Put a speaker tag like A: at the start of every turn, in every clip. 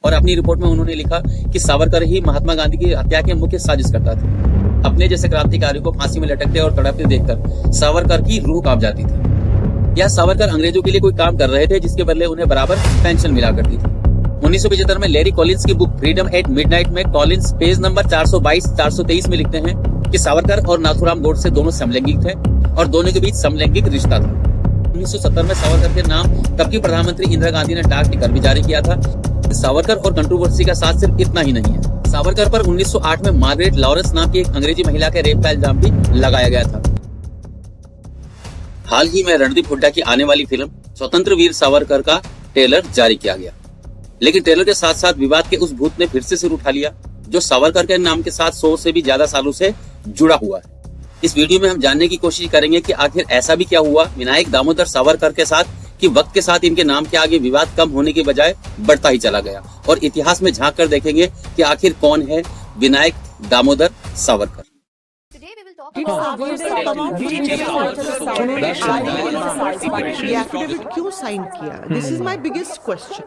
A: और अपनी रिपोर्ट में उन्होंने लिखा कि सावरकर ही महात्मा गांधी की हत्या के मुख्य साजिशकर्ता थे। अपने जैसे क्रांतिकारियों को फांसी में लटकते और तड़पते देखकर सावरकर की रूह कांप जाती थी। यह सावरकर अंग्रेजों के लिए कोई काम कर रहे थे जिसके बदले उन्हें बराबर पेंशन मिला करती थी। 1975 में लैरी कॉलिंस की बुक फ्रीडम एट मिडनाइट में कॉलिंस पेज नंबर 422-423 में लिखते हैं कि सावरकर और नाथूराम गोडसे दोनों समलैंगिक थे और दोनों के बीच समलैंगिक रिश्ता था। 1970 में सावरकर के नाम तब की प्रधानमंत्री इंदिरा गांधी ने डाक टिकट भी जारी किया था। सावरकर और कंट्रोवर्सी का साथ सिर्फ इतना ही नहीं है, सावरकर पर 1908 में मार्गरेट लॉरेंस नाम की एक अंग्रेजी महिला के रेप का इल्जाम भी लगाया गया था। हाल ही में रणदीप हुड्डा की आने वाली फिल्म स्वतंत्र वीर सावरकर का ट्रेलर जारी किया गया, लेकिन ट्रेलर के साथ साथ विवाद के उस भूत ने फिर से सिर उठा लिया जो सावरकर के नाम के साथ 100 से भी ज्यादा सालों से जुड़ा हुआ है। इस वीडियो में हम जानने की कोशिश करेंगे कि आखिर ऐसा भी क्या हुआ विनायक दामोदर सावरकर के साथ कि वक्त के साथ इनके नाम के आगे विवाद कम होने के बजाय बढ़ता ही चला गया, और इतिहास में झांक कर देखेंगे कि आखिर कौन है विनायक दामोदर सावरकर।
B: क्यों साइन किया? This is my biggest question.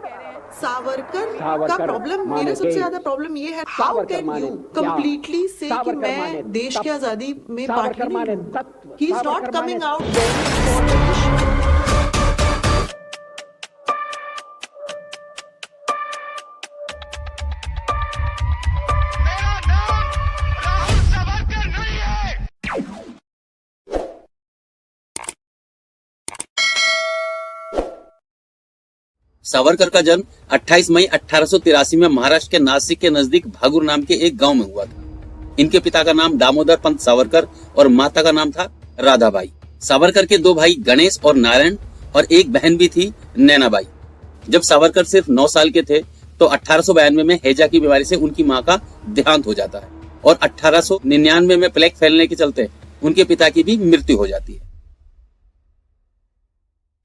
B: Savarkar का प्रॉब्लम, मेरा सबसे ज्यादा प्रॉब्लम ये है, हाउ कैन यू कंप्लीटली से कि मैं देश की आजादी में पार्टी नहीं हूं? He is not coming out.
A: Savarkar का जन्म 28 मई 1883 में महाराष्ट्र के नासिक के नजदीक भागुर नाम के एक गांव में हुआ था। इनके पिता का नाम दामोदर पंत सावरकर और माता का नाम था राधाबाई। सावरकर के 2 भाई गणेश और नारायण और एक बहन भी थी नैनाबाई। जब सावरकर सिर्फ 9 साल के थे तो 1892 में हैजा की बीमारी से उनकी मां का देहांत हो जाता है और 1899 में प्लेग फैलने के चलते उनके पिता की भी मृत्यु हो जाती है।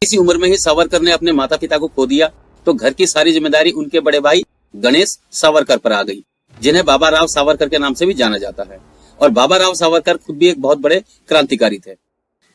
A: इसी उम्र में ही सावरकर ने अपने माता पिता को खो दिया तो घर की सारी जिम्मेदारी उनके बड़े भाई गणेश सावरकर पर आ गई, जिन्हें बाबा राव सावरकर के नाम से भी जाना जाता है। और बाबा राव सावरकर खुद भी एक बहुत बड़े क्रांतिकारी थे।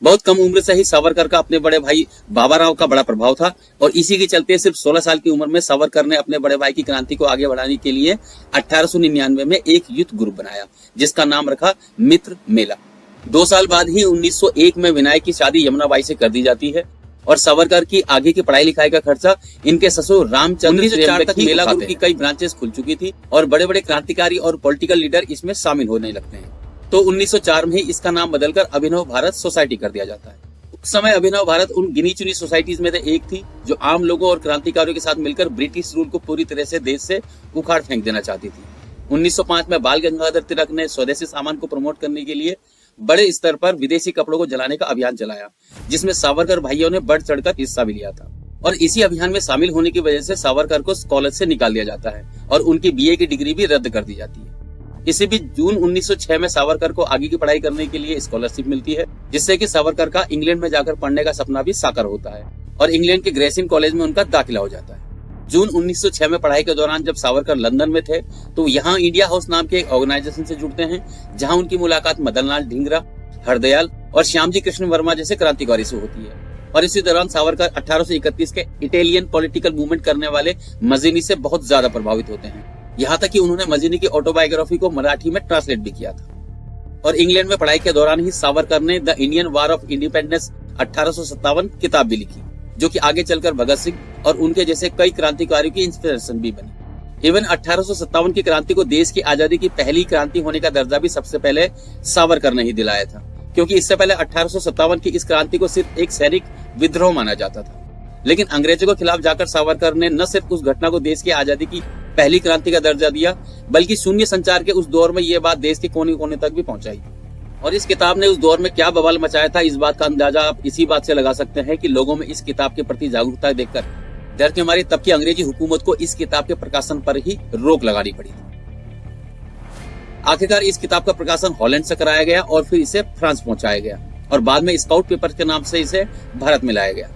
A: बहुत कम उम्र से ही सावरकर का अपने बड़े भाई बाबा राव का बड़ा प्रभाव था और इसी के चलते सिर्फ 16 साल की उम्र में सावरकर ने अपने बड़े भाई की क्रांति को आगे बढ़ाने के लिए 1899 में एक युद्ध ग्रुप बनाया जिसका नाम रखा मित्र मेला। 2 साल बाद ही 1901 में विनायक की शादी यमुनाबाई से कर दी जाती है और सावरकर की आगे की पढ़ाई लिखाई का खर्चा इनके ससुर रामचंद्र तक मेला ग्रुप की कई ब्रांचेस खुल चुकी थी और बड़े बड़े क्रांतिकारी और पॉलिटिकल लीडर इसमें शामिल होने लगते हैं। तो 1904 में ही इसका नाम बदलकर अभिनव भारत सोसाइटी कर दिया जाता है। उस समय अभिनव भारत उन गिनी चुनी सोसाइटीज में से एक थी जो आम लोगों और क्रांतिकारियों के साथ मिलकर ब्रिटिश रूल को पूरी तरह से देश से उखाड़ फेंक देना चाहती थी। 1905 में बाल गंगाधर तिलक ने स्वदेशी सामान को प्रमोट करने के लिए बड़े स्तर पर विदेशी कपड़ों को जलाने का अभियान चलाया, जिसमें सावरकर भाइयों ने बढ़ चढ़कर हिस्सा भी लिया था। और इसी अभियान में शामिल होने की वजह से सावरकर को कॉलेज से निकाल दिया जाता है और उनकी बीए की डिग्री भी रद्द कर दी जाती है। इसी बीच जून 1906 में सावरकर को आगे की पढ़ाई करने के लिए स्कॉलरशिप मिलती है, जिससे कि सावरकर का इंग्लैंड में जाकर पढ़ने का सपना भी साकार होता है और इंग्लैंड के ग्रेसिन कॉलेज में उनका दाखिला हो जाता है। जून 1906 में पढ़ाई के दौरान जब सावरकर लंदन में थे तो यहाँ इंडिया हाउस नाम के एक ऑर्गेनाइजेशन से जुड़ते हैं, जहाँ उनकी मुलाकात मदनलाल ढींगरा, हरदयाल और श्यामजी कृष्ण वर्मा जैसे क्रांतिकारी से होती है। और इसी दौरान सावरकर 1831 के इटालियन पॉलिटिकल मूवमेंट करने वाले मजीनी से बहुत ज्यादा प्रभावित होते हैं, यहाँ तक कि उन्होंने मजीनी की ऑटोबायोग्राफी को मराठी में ट्रांसलेट भी किया था। और इंग्लैंड में पढ़ाई के दौरान ही सावरकर ने the Indian war of independence 1857 किताब भी लिखी, जो कि आगे चलकर भगत सिंह और उनके जैसे कई क्रांतिकारियों की इंस्पिरेशन भी बनी। इवन 1857 की क्रांति को देश की आजादी की पहली क्रांति होने का दर्जा भी सबसे पहले सावरकर ने ही दिलाया था, क्योंकि इससे पहले 1857 की इस क्रांति को सिर्फ एक सैनिक विद्रोह माना जाता था। लेकिन अंग्रेजों के खिलाफ जाकर सावरकर ने न सिर्फ उस घटना को देश की आजादी की पहली क्रांति का दर्जा दिया, बल्कि शून्य संचार के उस दौर में ये बात देश के कोने कोने तक भी पहुंचाई। और इस किताब ने उस दौर में क्या बवाल मचाया था, इस बात का अंदाजा आप इसी बात से लगा सकते हैं कि लोगों में इस किताब के प्रति जागरूकता देखकर डर के मारे तब की अंग्रेजी हुकूमत को इस किताब के प्रकाशन पर ही रोक लगानी पड़ी। आखिरकार इस किताब का प्रकाशन हॉलैंड से कराया गया और फिर इसे फ्रांस पहुंचाया गया और बाद में स्काउट पेपर के नाम से इसे भारत में लाया गया।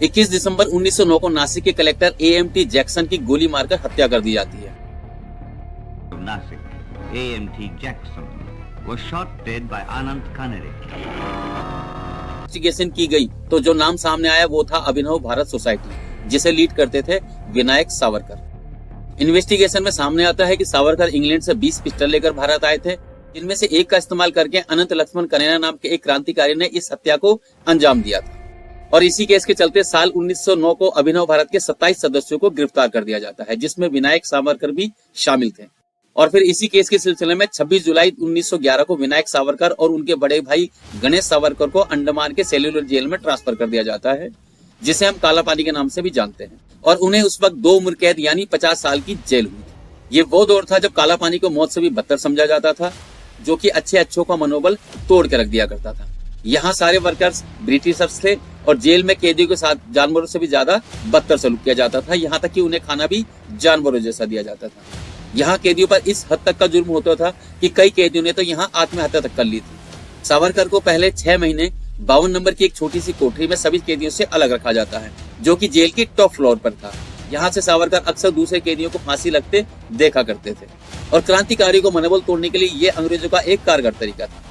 A: 21 दिसंबर 1909 को नासिक के कलेक्टर AMT जैक्सन की गोली मारकर हत्या कर दी जाती है।
C: Nashik, AMT Jackson was shot dead by Anant Kanere.
A: Investigation की गई तो जो नाम सामने आया वो था अभिनव भारत सोसाइटी, जिसे लीड करते थे विनायक सावरकर। इन्वेस्टिगेशन में सामने आता है कि सावरकर इंग्लैंड से 20 पिस्टल लेकर भारत आए थे, जिनमें से एक का इस्तेमाल करके अनंत लक्ष्मण कनेरा नाम के एक क्रांतिकारी ने इस हत्या को अंजाम दिया था। और इसी केस के चलते साल 1909 को अभिनव भारत के 27 सदस्यों को गिरफ्तार कर दिया जाता है, जिसमें विनायक सावरकर भी शामिल थे। और फिर इसी केस के सिलसिले में 26 जुलाई 1911 को विनायक सावरकर और उनके बड़े भाई गणेश सावरकर को अंडमान के सेल्यूलर जेल में ट्रांसफर कर दिया जाता है, जिसे हम काला पानी के नाम से भी जानते हैं। और उन्हें उस वक्त 2 उम्र कैद यानी 50 साल की जेल हुई थी। ये वो दौर था जब काला पानी को मौत से भी बदतर समझा जाता था, जो कि अच्छों का मनोबल तोड़ के रख दिया करता था। यहाँ सारे वर्कर्स ब्रिटिशर्स थे और जेल में कैदियों के साथ जानवरों से भी ज्यादा बदतर सलूक किया जाता था। यहाँ तक कि उन्हें खाना भी जानवरों जैसा दिया जाता था। यहाँ कैदियों पर इस हद तक का जुर्म होता था कि कई कैदियों ने तो यहाँ आत्महत्या तक कर ली थी। सावरकर को पहले 6 महीने 52 नंबर की एक छोटी सी कोठरी में सभी कैदियों से अलग रखा जाता है, जो कि जेल की टॉप फ्लोर पर था। यहाँ से सावरकर अक्सर दूसरे कैदियों को फांसी लगते देखा करते थे और क्रांतिकारियों को मनोबल तोड़ने के लिए ये अंग्रेजों का एक कारगर तरीका था।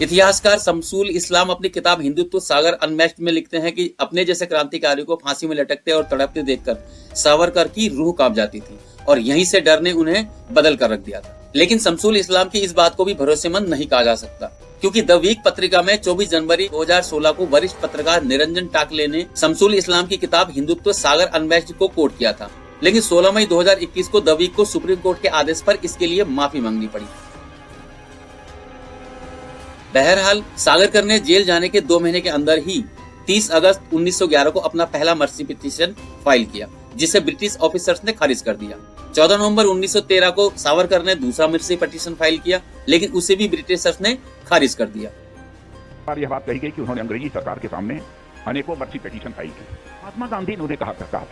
A: इतिहासकार शमसुल इस्लाम अपनी किताब हिंदुत्व सागर अनमैच्ड में लिखते हैं कि अपने जैसे क्रांतिकारियों को फांसी में लटकते और तड़पते देखकर सावरकर की रूह कांप जाती थी और यहीं से डर ने उन्हें बदल कर रख दिया था। लेकिन शमसुल इस्लाम की इस बात को भी भरोसेमंद नहीं कहा जा सकता, क्योंकि द वीक पत्रिका में 24 जनवरी 2016 को वरिष्ठ पत्रकार निरंजन टाकले ने शमसुल इस्लाम की किताब हिंदुत्व सागर अनमैच्ड को कोट किया था। लेकिन 16 मई 2021 को द वीक को सुप्रीम कोर्ट के आदेश पर इसके लिए माफी मांगनी पड़ी। बहरहाल सावरकर ने जेल जाने के 2 महीने के अंदर ही 30 अगस्त 1911 को अपना पहला मर्सी पिटीशन फाइल किया, जिसे ब्रिटिश ऑफिसर्स ने खारिज कर दिया। 14 नवंबर 1913 को सावरकर ने दूसरा मर्सी पिटीशन फाइल किया, लेकिन उसे भी ब्रिटिशर्स ने खारिज कर दिया।
D: यह बात कही गई कि उन्होंने अंग्रेजी सरकार के सामने अनेकों मर्सी पिटीशन फाइल की। महात्मा गांधी ने उन्हें कहा था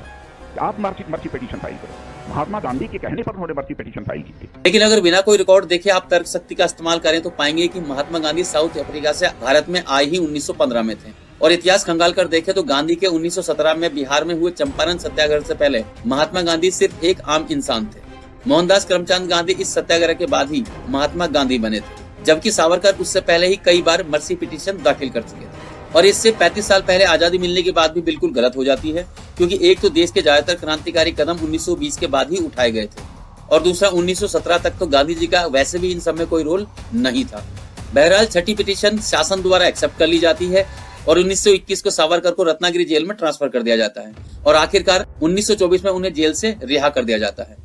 D: कि आप मर्सी पिटीशन फाइल करो। महात्मा गांधी के कहने पर उन्होंने मर्सी पिटीशन फाइल की थी।
A: लेकिन अगर बिना कोई रिकॉर्ड देखे आप तर्क शक्ति का इस्तेमाल करें तो पाएंगे कि महात्मा गांधी साउथ अफ्रीका से भारत में आए ही 1915 में थे। और इतिहास खंगाल कर देखें तो गांधी के 1917 में बिहार में हुए चंपारण सत्याग्रह से पहले महात्मा गांधी सिर्फ एक आम इंसान थे। मोहनदास करमचंद गांधी इस सत्याग्रह के बाद ही महात्मा गांधी बने थे, जबकि सावरकर उससे पहले ही कई बार मर्सी पिटीशन दाखिल कर चुके थे। और इससे 35 साल पहले आजादी मिलने के बाद भी बिल्कुल गलत हो जाती है, क्योंकि एक तो देश के ज्यादातर क्रांतिकारी कदम 1920 के बाद ही उठाए गए थे और दूसरा 1917 तक तो गांधी जी का वैसे भी इन सब में कोई रोल नहीं था। बहरहाल छठी पिटीशन शासन द्वारा एक्सेप्ट कर ली जाती है और 1921 को सावरकर को रत्नागिरी जेल में ट्रांसफर कर दिया जाता है और आखिरकार 1924 में उन्हें जेल से रिहा कर दिया जाता है,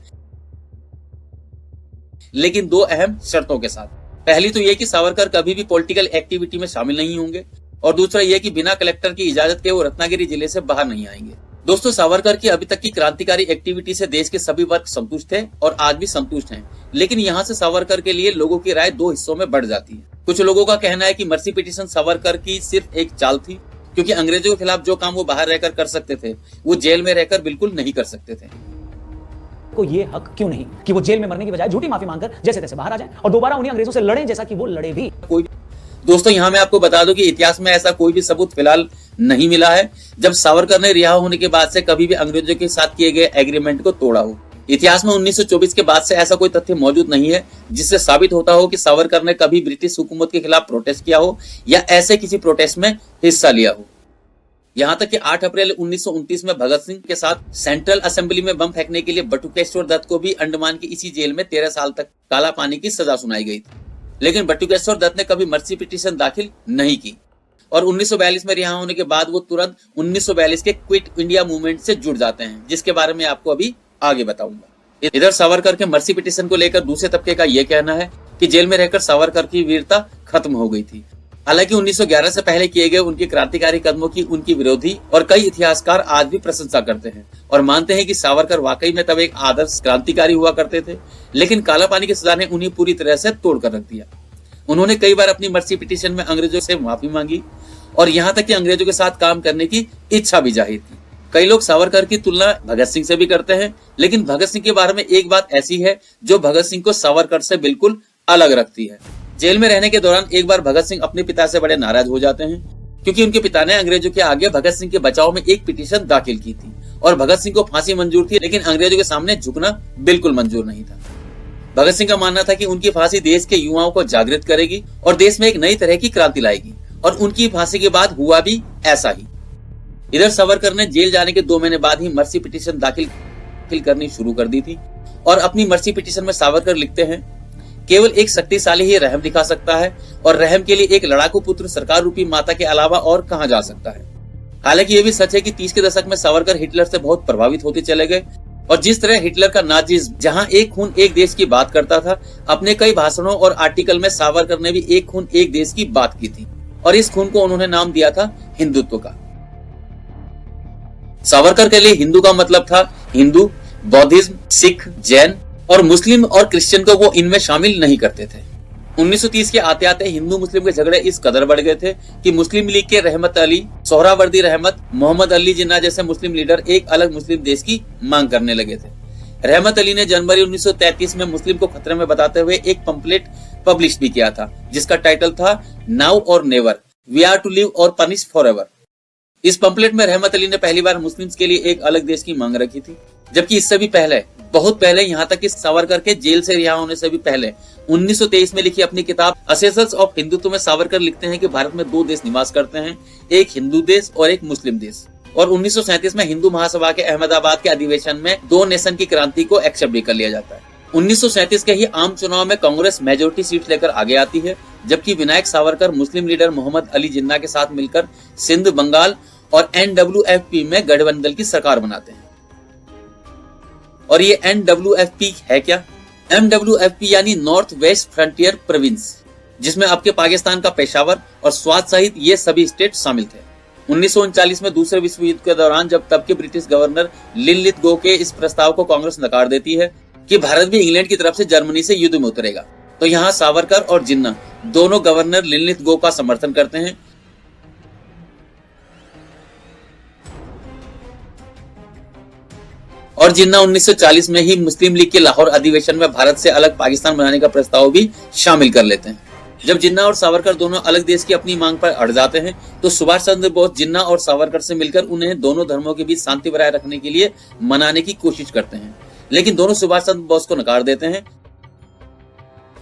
A: लेकिन 2 अहम शर्तों के साथ। पहली तो यह कि सावरकर कभी भी पॉलिटिकल एक्टिविटी में शामिल नहीं होंगे और दूसरा यह कि बिना कलेक्टर की इजाजत के वो रत्नागिरी जिले से बाहर नहीं आएंगे। दोस्तों, सावरकर की अभी तक की क्रांतिकारी एक्टिविटी से देश के सभी वर्ग संतुष्ट थे और आज भी संतुष्ट हैं, लेकिन यहाँ से सावरकर के लिए लोगों की राय 2 हिस्सों में बढ़ जाती है। कुछ लोगों का कहना है कि मर्सी पिटीशन सावरकर की सिर्फ एक चाल थी, क्योंकि अंग्रेजों के खिलाफ जो काम वो बाहर रहकर कर सकते थे वो जेल में रहकर बिल्कुल नहीं कर सकते थे।
E: को ये हक क्यों नहीं कि वो जेल में मरने की बजाय झूठी माफी मांगकर जैसे तैसे बाहर आ जाए और दोबारा उन्हीं अंग्रेजों से लड़े जैसा कि वो लड़े भी।
A: दोस्तों, यहाँ मैं आपको बता दूं कि इतिहास में ऐसा कोई भी सबूत फिलहाल नहीं मिला है जब सावरकर ने रिहा होने के बाद से कभी भी अंग्रेजों के साथ किए गए एग्रीमेंट को तोड़ा हो। इतिहास में 1924 के बाद से ऐसा कोई तथ्य मौजूद नहीं है जिससे साबित होता हो कि सावरकर ने कभी ब्रिटिश हुकूमत के खिलाफ प्रोटेस्ट किया हो या ऐसे किसी प्रोटेस्ट में हिस्सा लिया हो। यहाँ तक कि 8 अप्रैल 1929 में भगत सिंह के साथ सेंट्रल असेंबली में बम फेंकने के लिए बटुकेश्वर दत्त को भी अंडमान की इसी जेल में 13 साल तक काला पानी की सजा सुनाई गई थी, लेकिन बटुकेश्वर दत्त ने कभी मर्सी पिटीशन दाखिल नहीं की और 1942 में रिहा होने के बाद वो तुरंत 1942 के क्विट इंडिया मूवमेंट से जुड़ जाते हैं, जिसके बारे में आपको अभी आगे बताऊंगा। इधर सावरकर के मर्सी पिटीशन को लेकर दूसरे तबके का यह कहना है कि जेल में रहकर सावरकर की वीरता खत्म हो गई थी। हालांकि 1911 से पहले किए गए उनके क्रांतिकारी कदमों की उनकी विरोधी और कई इतिहासकार आज भी प्रशंसा करते हैं और मानते हैं कि सावरकर वाकई में तब एक आदर्श क्रांतिकारी हुआ करते थे, लेकिन काला पानी की सजा ने उन्हें पूरी तरह से तोड़ कर रख दिया। उन्होंने कई बार अपनी मर्सी पिटीशन में अंग्रेजों से माफी मांगी और यहाँ तक कि अंग्रेजों के साथ काम करने की इच्छा भी जाहिर की। कई लोग सावरकर की तुलना भगत सिंह से भी करते हैं, लेकिन भगत सिंह के बारे में एक बात ऐसी है जो भगत सिंह को सावरकर से बिल्कुल अलग रखती है। जेल में रहने के दौरान एक बार भगत सिंह अपने पिता से बड़े नाराज हो जाते हैं, क्योंकि उनके पिता ने अंग्रेजों के आगे भगत सिंह के बचाव में एक पिटीशन दाखिल की थी और भगत सिंह को फांसी मंजूर थी, लेकिन अंग्रेजों के सामने झुकना बिल्कुल मंजूर नहीं था। भगत सिंह का मानना था कि उनकी फांसी देश के युवाओं को जागृत करेगी और देश में एक नई तरह की क्रांति लाएगी, और उनकी फांसी के बाद हुआ भी ऐसा ही। इधर सावरकर ने जेल जाने के 2 महीने बाद ही मर्सी पिटीशन दाखिल करनी शुरू कर दी थी और अपनी मर्सी पिटीशन में सावरकर लिखते हैं, केवल एक शक्तिशाली ही रहम दिखा सकता है और रहम के लिए एक लड़ाकू पुत्र सरकार रूपी माता के अलावा और कहां जा सकता है। हालांकि यह भी सच है कि 30 के दशक में सावरकर हिटलर से बहुत प्रभावित होते चले गए और जिस तरह हिटलर का नाजिज्म जहां एक खून एक देश की बात करता था, अपने कई भाषणों और आर्टिकल में सावरकर ने भी एक खून एक देश की बात की थी और इस खून को उन्होंने नाम दिया था हिंदुत्व का। सावरकर के लिए हिंदू का मतलब था हिंदू, बौद्धिज्म, सिख, जैन और मुस्लिम और क्रिश्चियन को वो इनमें शामिल नहीं करते थे। 1930 के आते आते हिंदू मुस्लिम के झगड़े इस कदर बढ़ गए थे कि मुस्लिम लीग के रहमत अली, सोहरावर्दी रहमत, मोहम्मद अली जिन्ना जैसे मुस्लिम लीडर एक अलग मुस्लिम देश की मांग करने लगे थे। रहमत अली ने जनवरी 1933 में मुस्लिम को खतरे में बताते हुए एक पंपलेट पब्लिश भी किया था जिसका टाइटल था now or never, we are to live or perish forever. इस पंपलेट में रहमत अली ने पहली बार मुस्लिम्स के लिए एक अलग देश की मांग रखी थी, जबकि इससे भी पहले, बहुत पहले, यहाँ तक कि सावरकर के जेल से रिहा होने से भी पहले 1923 में लिखी अपनी किताब एसेंशियल्स ऑफ हिंदुत्व में सावरकर लिखते हैं कि भारत में 2 देश निवास करते हैं, एक हिंदू देश और एक मुस्लिम देश। और 1937 में हिंदू महासभा के अहमदाबाद के अधिवेशन में 2 नेशन की क्रांति को एक्सेप्ट भी कर लिया जाता है। 1937 के ही आम चुनाव में कांग्रेस मेजोरिटी सीट लेकर आगे आती है, जबकि विनायक सावरकर मुस्लिम लीडर मोहम्मद अली जिन्ना के साथ मिलकर सिंध, बंगाल और NWFP में गठबंधन की सरकार बनाते हैं। और ये NWFP है क्या? MWFP यानी नॉर्थ वेस्ट फ्रंटियर प्रोविंस, जिसमें आपके पाकिस्तान का पेशावर और स्वात सहित ये सभी स्टेट शामिल थे। 1939 में दूसरे विश्व युद्ध के दौरान जब तब के ब्रिटिश गवर्नर लिनलिथगो के इस प्रस्ताव को कांग्रेस नकार देती है कि भारत भी इंग्लैंड की तरफ से जर्मनी से युद्ध में उतरेगा, तो यहाँ सावरकर और जिन्ना दोनों गवर्नर लिनलिथगो का समर्थन करते हैं। और जिन्ना 1940 में ही मुस्लिम लीग के लाहौर अधिवेशन में भारत से अलग पाकिस्तान बनाने का प्रस्ताव भी शामिल कर लेते हैं। जब जिन्ना और सावरकर दोनों अलग देश की अपनी मांग पर अड़ जाते हैं तो सुभाष चंद्र बोस जिन्ना और सावरकर से मिलकर उन्हें दोनों धर्मों के बीच शांति बनाए रखने के लिए मनाने की कोशिश करते हैं, लेकिन दोनों सुभाष चंद्र बोस को नकार देते हैं,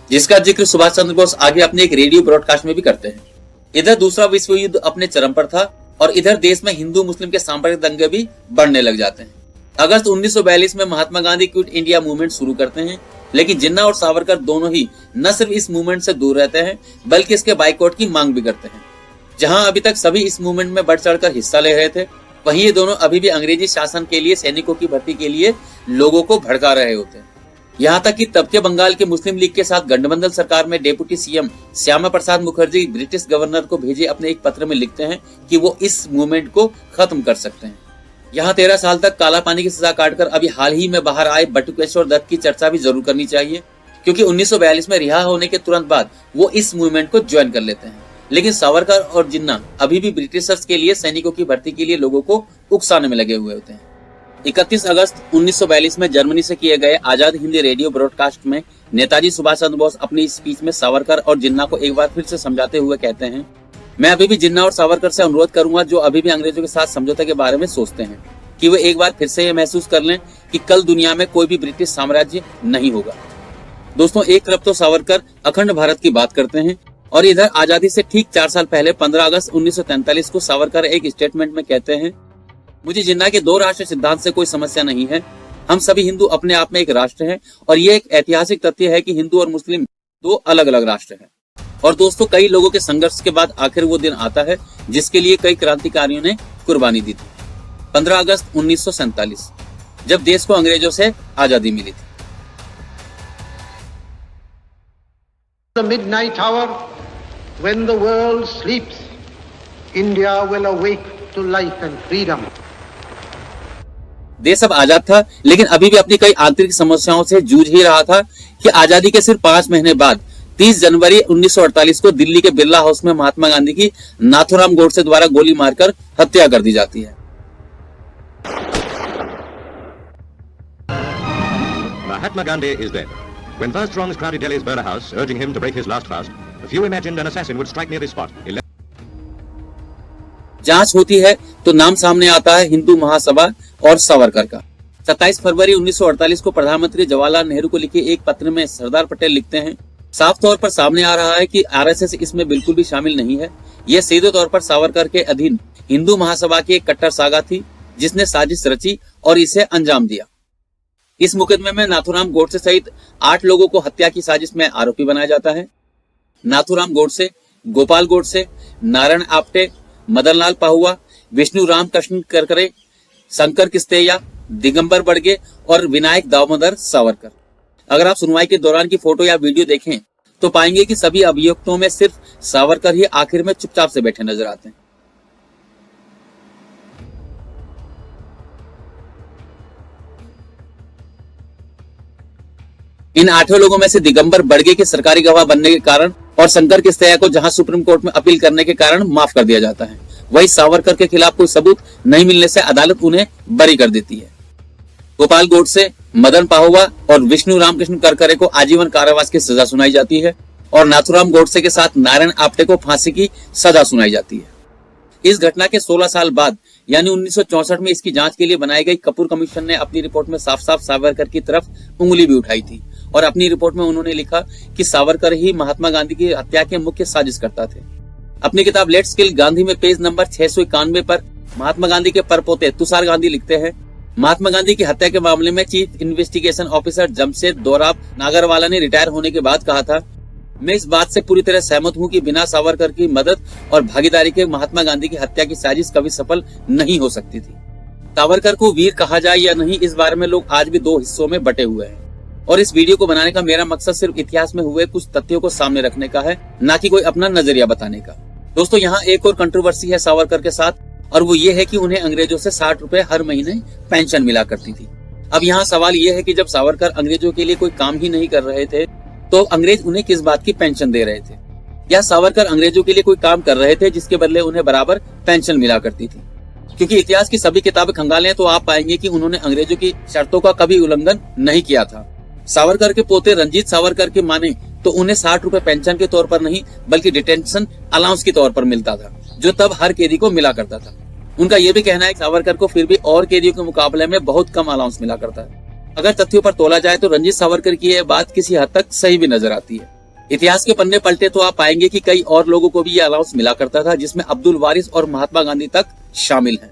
A: जिसका जिक्र सुभाष चंद्र बोस आगे अपने एक रेडियो ब्रॉडकास्ट में भी करते हैं। इधर दूसरा विश्व युद्ध अपने चरम पर था और इधर देश में हिंदू मुस्लिम के सांप्रदायिक दंगे भी बढ़ने लग जाते हैं। अगस्त 1942 में Mahatma Gandhi quit India movement शुरू करते हैं, लेकिन जिन्ना और सावरकर दोनों ही न सिर्फ इस मूवमेंट से दूर रहते हैं बल्कि इसके बाइकआउट की मांग भी करते हैं। जहां अभी तक सभी इस मूवमेंट में बढ़ चढ़कर हिस्सा ले रहे थे, वहीं ये दोनों अभी भी अंग्रेजी शासन के लिए सैनिकों की भर्ती के लिए लोगों को भड़का रहे होते हैं। यहाँ तक कि तब के बंगाल के मुस्लिम लीग के साथ गठबंधन सरकार में deputy CM Shyama Prasad Mukherjee British governor को भेजे अपने एक पत्र में लिखते हैं कि वो इस मूवमेंट को खत्म कर सकते हैं। यहाँ 13 साल तक काला पानी की सजा काटकर अभी हाल ही में बाहर आए बटुकेश्वर दत्त की चर्चा भी जरूर करनी चाहिए, क्योंकि 1942 में रिहा होने के तुरंत बाद वो इस मूवमेंट को ज्वाइन कर लेते हैं। लेकिन सावरकर और जिन्ना अभी भी ब्रिटिशर्स के लिए सैनिकों की भर्ती के लिए लोगों को उकसाने में लगे हुए होते हैं। 31 अगस्त 1942 में जर्मनी से किए गए आजाद हिंदी रेडियो ब्रॉडकास्ट में नेताजी सुभाष चंद्र बोस अपनी स्पीच में सावरकर और जिन्ना को एक बार फिर से समझाते हुए कहते हैं, मैं अभी भी जिन्ना और सावरकर से अनुरोध करूंगा जो अभी भी अंग्रेजों के साथ समझौते के बारे में सोचते हैं कि वो एक बार फिर से ये महसूस कर लें कि कल दुनिया में कोई भी ब्रिटिश साम्राज्य नहीं होगा। दोस्तों, एक तरफ तो सावरकर अखंड भारत की बात करते हैं और इधर आजादी से ठीक 4 साल पहले 15 अगस्त 1943 को सावरकर एक स्टेटमेंट में कहते हैं, मुझे जिन्ना के 2 राष्ट्र सिद्धांत से कोई समस्या नहीं है। हम सभी हिंदू अपने आप में एक राष्ट्र हैं और ये एक ऐतिहासिक तथ्य है कि हिंदू और मुस्लिम 2 अलग अलग राष्ट्र हैं। और दोस्तों, कई लोगों के संघर्ष के बाद आखिर वो दिन आता है जिसके लिए कई क्रांतिकारियों ने कुर्बानी दी थी। 15 अगस्त 1947, जब देश को अंग्रेजों से आजादी मिली थी।
F: The midnight hour, when the world sleeps, India will awake to life and freedom.
A: देश अब आजाद था, लेकिन अभी भी अपनी कई आंतरिक समस्याओं से जूझ ही रहा था कि आजादी के सिर्फ 5 महीने बाद 30 जनवरी 1948 को दिल्ली के बिरला हाउस में महात्मा गांधी की नाथूराम गोडसे द्वारा गोली मारकर हत्या कर दी जाती है।
G: Mahatma Gandhi is dead. When vast throngs crowded Delhi's Birla House, urging him to break his last fast, a few imagined an assassin would strike near the spot.
A: जांच होती है तो नाम सामने आता है हिंदू महासभा और सावरकर का। 27 फरवरी 1948 को प्रधानमंत्री जवाहरलाल नेहरू को लिखे एक पत्र में सरदार पटेल लिखते हैं, साफ तौर पर सामने आ रहा है कि आरएसएस इसमें बिल्कुल भी शामिल नहीं है। यह सीधे तौर पर सावरकर के अधीन हिंदू महासभा की एक कट्टर सागा थी जिसने साजिश रची और इसे अंजाम दिया। इस मुकदमे में नाथूराम गोडसे सहित 8 लोगों को हत्या की साजिश में आरोपी बनाया जाता है। नाथूराम गोडसे, गोपाल गोडसे, नारायण आप्टे, मदन लाल पाहुआ, विष्णु रामकृष्ण करकरे, शंकर किस्तेया, दिगंबर बड़गे और विनायक दामोदर सावरकर। अगर आप सुनवाई के दौरान की फोटो या वीडियो देखें तो पाएंगे कि सभी अभियुक्तों में सिर्फ सावरकर ही आखिर में चुपचाप से बैठे नजर आते हैं। इन 8 लोगों में से दिगंबर बड़गे के सरकारी गवाह बनने के कारण और शंकर किस्तेया को जहां सुप्रीम कोर्ट में अपील करने के कारण माफ कर दिया जाता है, वही सावरकर के खिलाफ कोई सबूत नहीं मिलने से अदालत उन्हें बरी कर देती है। गोपाल गोडसे, मदन पाहुआ और विष्णु रामकृष्ण करकरे को आजीवन कारावास की सजा सुनाई जाती है और नाथूराम गोडसे के साथ नारायण आप्टे को फांसी की सजा सुनाई जाती है। इस घटना के 16 साल बाद यानी 1964 में इसकी जांच के लिए बनाई गई कपूर कमीशन ने अपनी रिपोर्ट में साफ साफ सावरकर की तरफ उंगली भी उठाई थी और अपनी रिपोर्ट में उन्होंने लिखा कि सावरकर ही महात्मा गांधी की हत्या के मुख्य साजिशकर्ता थे। अपनी किताब लेट्स किल गांधी में पेज नंबर 691 पर महात्मा गांधी के परपोते तुषार गांधी लिखते हैं, महात्मा गांधी की हत्या के मामले में chief investigation officer Jamshed Dorab Nagarwala ने रिटायर होने के बाद कहा था, मैं इस बात से पूरी तरह सहमत हूं कि बिना सावरकर की मदद और भागीदारी के महात्मा गांधी की हत्या की साजिश कभी सफल नहीं हो सकती थी। सावरकर को वीर कहा जाए या नहीं, इस बारे में लोग आज भी 2 हिस्सों में बटे हुए हैं और इस वीडियो को बनाने का मेरा मकसद सिर्फ इतिहास में हुए कुछ तथ्यों को सामने रखने का है, ना कि कोई अपना नजरिया बताने का। दोस्तों, यहाँ एक और कंट्रोवर्सी है सावरकर के साथ और वो ये है कि उन्हें अंग्रेजों से 60 रुपए हर महीने पेंशन मिला करती थी। अब यहाँ सवाल ये है कि जब सावरकर अंग्रेजों के लिए कोई काम ही नहीं कर रहे थे तो अंग्रेज उन्हें किस बात की पेंशन दे रहे थे, या सावरकर अंग्रेजों के लिए कोई काम कर रहे थे जिसके बदले उन्हें बराबर पेंशन मिला करती थी। क्योंकि इतिहास की सभी किताबें खंगालें तो आप पाएंगे कि उन्होंने अंग्रेजों की शर्तों का कभी उल्लंघन नहीं किया था। सावरकर के पोते रंजीत सावरकर के माने तो उन्हें 60 रुपए पेंशन के तौर पर नहीं बल्कि डिटेंशन अलाउंस के तौर पर मिलता था, जो तब हर कैदी को मिला करता था। उनका यह भी कहना है कि सावरकर को फिर भी और कैदियों के मुकाबले में बहुत कम अलाउंस मिला करता है। अगर तथ्यों पर तोला जाए तो रंजीत सावरकर की यह बात किसी हद तक सही भी नजर आती है। इतिहास के पन्ने पलटे तो आप पाएंगे कि कई और लोगों को भी यह अलाउंस मिला करता था, जिसमें अब्दुल वारिस और महात्मा गांधी तक शामिल हैं।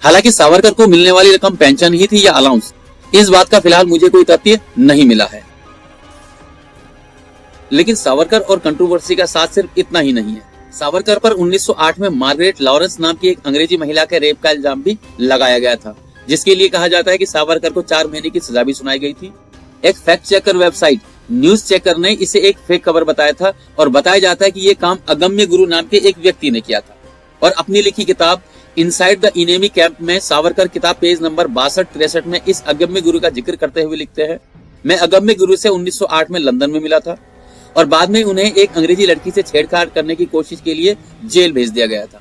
A: हालांकि सावरकर को मिलने वाली रकम पेंशन ही थी या अलाउंस, इस बात का फिलहाल मुझे कोई तथ्य नहीं मिला है। लेकिन सावरकर और कंट्रोवर्सी का साथ सिर्फ इतना ही नहीं है। सावरकर पर 1908 में मार्गरेट लॉरेंस नाम की एक अंग्रेजी महिला के रेप का इल्जाम भी लगाया गया था, जिसके लिए कहा जाता है कि सावरकर को 4 महीने की सजा भी सुनाई गई थी। एक fact checker website news checker ने इसे एक फेक खबर बताया था और बताया जाता है कि ये काम अगम्य गुरु नाम के एक व्यक्ति ने किया था। और अपनी लिखी किताब इनसाइड द इनेमी कैंप में सावरकर किताब पेज नंबर 62-63 में इस अगम्य गुरु का जिक्र करते हुए लिखते हैं, मैं अगम्य गुरु से 1908 में लंदन में मिला था और बाद में उन्हें एक अंग्रेजी लड़की से छेड़छाड़ करने की कोशिश के लिए जेल भेज दिया गया था।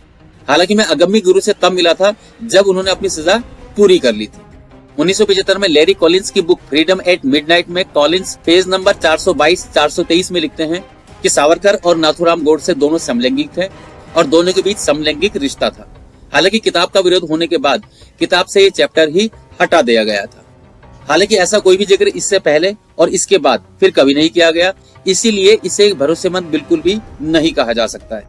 A: हालांकि मैं अगम्य गुरु से तब मिला था जब उन्होंने अपनी सजा पूरी कर ली थी। 1975 में लैरी कॉलिंस की बुक फ्रीडम एट मिडनाइट में कॉलिंस पेज नंबर 422-423 में लिखते हैं कि सावरकर और नाथूराम गोडसे दोनों समलैंगिक थे और दोनों के बीच समलैंगिक रिश्ता था। हालांकि किताब का विरोध होने के बाद किताब से ये चैप्टर ही हटा दिया गया था। हालांकि ऐसा कोई भी जिक्र इससे पहले और इसके बाद फिर कभी नहीं किया गया, इसीलिए इसे भरोसेमंद बिल्कुल भी नहीं कहा जा सकता है।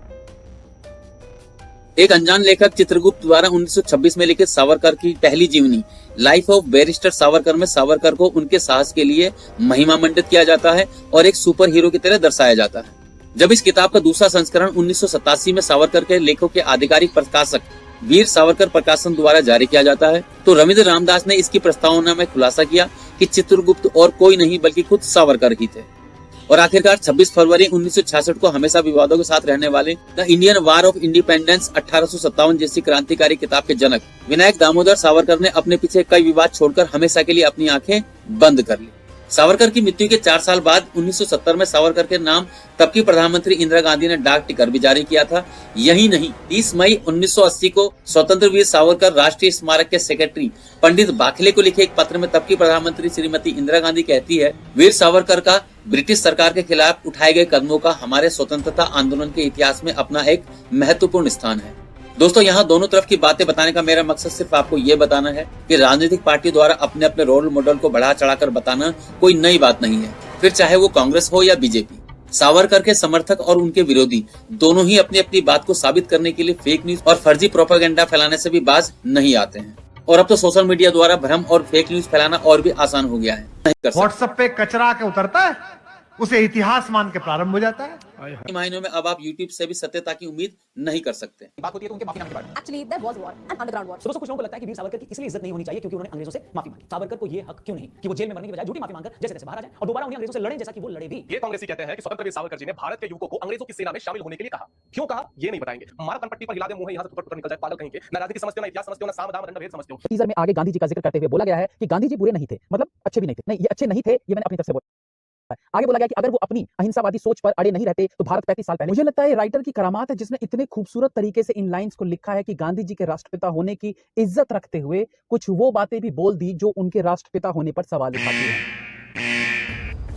A: एक अनजान लेखक चित्रगुप्त द्वारा 1926 में लिखित सावरकर की पहली जीवनी लाइफ ऑफ बैरिस्टर सावरकर में सावरकर को उनके साहस के लिए महिमा मंडित किया जाता है और एक सुपर हीरो की तरह दर्शाया जाता है। जब इस किताब का दूसरा संस्करण 1987 में सावरकर के लेखों के आधिकारिक प्रकाशक वीर सावरकर प्रकाशन द्वारा जारी किया जाता है तो रविंद्र रामदास ने इसकी प्रस्तावना में खुलासा किया कि चित्रगुप्त और कोई नहीं बल्कि खुद सावरकर ही थे। और आखिरकार 26 फरवरी 1966 को हमेशा विवादों के साथ रहने वाले the Indian war of independence 1857 जैसी क्रांतिकारी किताब के जनक विनायक दामोदर सावरकर ने अपने पीछे कई विवाद छोड़कर हमेशा के लिए अपनी आंखें बंद कर ली। सावरकर की मृत्यु के 4 साल बाद 1970 में सावरकर के नाम तब की प्रधानमंत्री इंदिरा गांधी ने डाक टिकट भी जारी किया था। यही नहीं, 30 मई 1980 को स्वतंत्र वीर सावरकर राष्ट्रीय स्मारक के सेक्रेटरी पंडित बाखले को लिखे एक पत्र में तब की प्रधानमंत्री श्रीमती इंदिरा गांधी कहती है, वीर सावरकर का ब्रिटिश सरकार के खिलाफ उठाए गए कदमों का हमारे स्वतंत्रता आंदोलन के इतिहास में अपना एक महत्वपूर्ण स्थान है। दोस्तों, यहाँ दोनों तरफ की बातें बताने का मेरा मकसद सिर्फ आपको ये बताना है कि राजनीतिक पार्टी द्वारा अपने अपने रोल मॉडल को बढ़ा चढ़ाकर बताना कोई नई बात नहीं है। फिर चाहे वो कांग्रेस हो या बीजेपी, सावरकर के समर्थक और उनके विरोधी दोनों ही अपनी अपनी बात को साबित करने के लिए फेक न्यूज और फर्जी प्रोपेगेंडा फैलाने से भी बाज नहीं आते हैं। और अब तो सोशल मीडिया द्वारा भ्रम और फेक न्यूज फैलाना और भी आसान हो गया है।
H: व्हाट्सएप पे कचरा के उतरता है, उसे इतिहास मान के प्रारंभ हो जाता है।
A: इन महीनों में अब आप YouTube से भी सत्यता की उम्मीद नहीं कर सकते।
E: बात होती है तो उनके माफीनामे के बारे में। Actually, there was war, an underground war. दोस्तों, कुछ लोगों को लगता है कि वीर सावरकर की इसलिए इज्जत नहीं होनी चाहिए क्योंकि उन्होंने अंग्रेजों से माफी मांगी। सावरकर को ये हक क्यों नहीं कि वो जेल में मरने की बजाय झूठी माफी मांगकर जैसे तैसे बाहर आ जाए और दोबारा उन्हीं अंग्रेजों से लड़ें जैसा कि वो लड़े भी।
I: ये कांग्रेसी कहते हैं कि स्वतंत्र वीर सावरकर जी ने भारत के युवकों को अंग्रेजों की सेना में शामिल होने के लिए कहा। क्यों कहा ये नहीं बताएंगे। मारा कनपट्टी पर हिला दे मुंह, यहां से टुकड़ निकल जाए, पागल कहेंगे। ना राजनीति समझते हो, ना इतिहास समझते हो, ना साम दाम दंड भेद समझते हो।
E: टीजर में आगे गांधी जी का जिक्र करते हुए बोला गया है कि गांधी जी बुरे नहीं थे, मतलब अच्छे भी नहीं थे। नहीं, ये अच्छे नहीं थे, ये मैंने अपनी तरफ से बोला। आगे बोला गया कि अगर वो अपनी अहिंसावादी सोच पर अड़े नहीं रहते तो भारत 35 साल पहले। मुझे लगता है राइटर की करामात है जिसने इतने खूबसूरत तरीके से इन लाइंस को लिखा है कि गांधी जी के राष्ट्रपिता होने की इज्जत रखते हुए कुछ वो बातें भी बोल दी जो उनके राष्ट्रपिता होने पर सवाल उठाती है।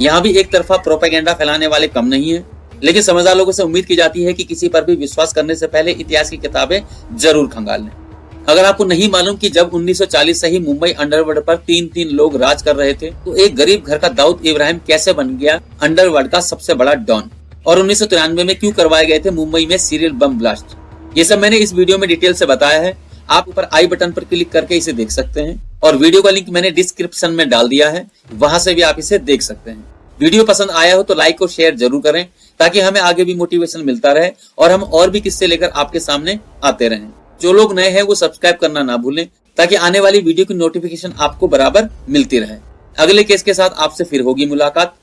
A: यहाँ भी एक तरफा प्रोपेगेंडा फैलाने वाले कम नहीं है, लेकिन समझदार लोगों से उम्मीद की जाती है कि किसी पर भी विश्वास करने से पहले इतिहास की किताबें जरूर खंगाल लें। अगर आपको नहीं मालूम कि जब 1940 से ही मुंबई अंडरवर्ल्ड पर 3 लोग राज कर रहे थे, तो एक गरीब घर का दाऊद इब्राहिम कैसे बन गया अंडरवर्ल्ड का सबसे बड़ा डॉन, और 1993 में क्यों करवाए गए थे मुंबई में सीरियल बम ब्लास्ट, ये सब मैंने इस वीडियो में डिटेल से बताया है। आप ऊपर आई बटन पर क्लिक करके इसे देख सकते हैं और वीडियो का लिंक मैंने डिस्क्रिप्शन में डाल दिया है, वहां से भी आप इसे देख सकते हैं। वीडियो पसंद आया हो तो लाइक और शेयर जरूर करें ताकि हमें आगे भी मोटिवेशन मिलता रहे और हम और भी किस्से लेकर आपके सामने आते रहें। जो लोग नए हैं वो सब्सक्राइब करना ना भूलें ताकि आने वाली वीडियो की नोटिफिकेशन आपको बराबर मिलती रहे। अगले केस के साथ आपसे फिर होगी मुलाकात,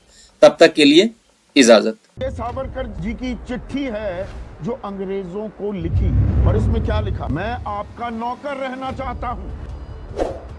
A: तब तक के लिए इजाजत।
J: ये सावरकर जी की चिट्ठी है जो अंग्रेजों को लिखी, और इसमें क्या लिखा? मैं आपका नौकर रहना चाहता हूं।